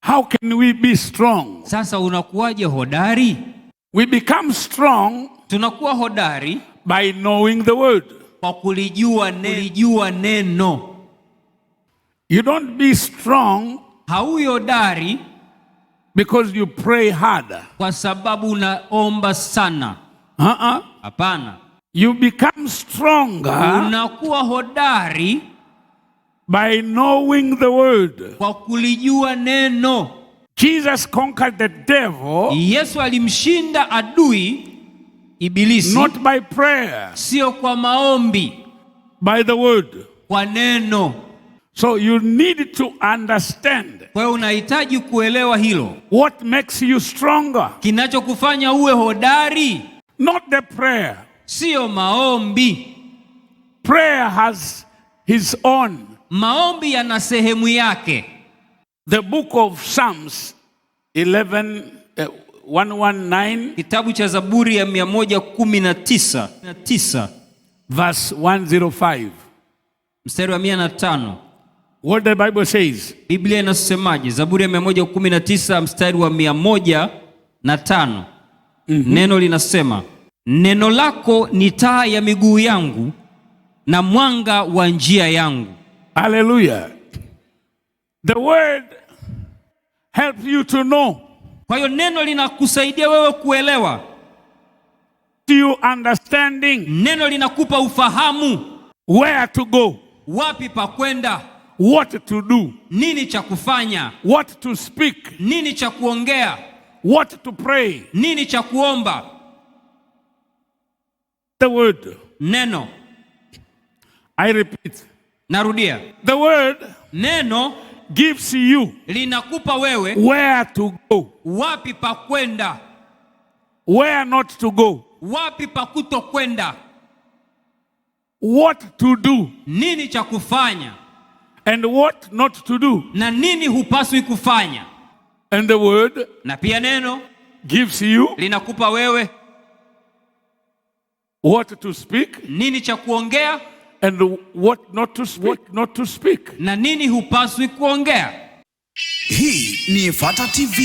How can we be strong? Sasa unakuwaje hodari? We become strong Tunakuwa hodari by knowing the word. kwa kulijua neno. You don't be strong Hauwi hodari because you pray harder. kwa sababu unaomba sana. Hapana. You become stronger Unakuwa hodari by knowing the word. kwa kulijua neno. Jesus conquered the devil Yesu alimshinda adui Ibilisi not by prayer, sio kwa maombi, by the word. kwa neno. So you need to understand Kwa hiyo unahitaji kuelewa hilo. what makes you stronger. Kinachokufanya uwe hodari Not the prayer. sio maombi. Prayer has his own. Maombi yana sehemu yake. The book of Psalms 119 Kitabu cha Zaburi ya 119 verse 105. mstari wa 105. What the Bible says. Biblia inasemaje? Zaburi ya 119 mstari wa 105. Neno linasema, neno lako ni taa ya miguu yangu na mwanga wa njia yangu. Hallelujah. The word helps you to know. Kwa hiyo neno linakusaidia wewe kuelewa. You understanding. Neno linakupa ufahamu. Where to go. Wapi pa kwenda. What to do. Nini cha kufanya. What to speak. Nini cha kuongea. What to pray. Nini cha kuomba. The word. Neno. I repeat. Narudia. The word neno gives you linakupa wewe where to go, wapi pa kwenda, where not to go, wapi pa kuto kwenda, what to do, nini cha kufanya, and what not to do. na nini hupaswi kufanya. And the word Na pia neno gives you linakupa wewe what to speak, nini cha kuongea, and what not to speak, not to speak. na nini hupaswi kuongea. Hii ni Fata TV.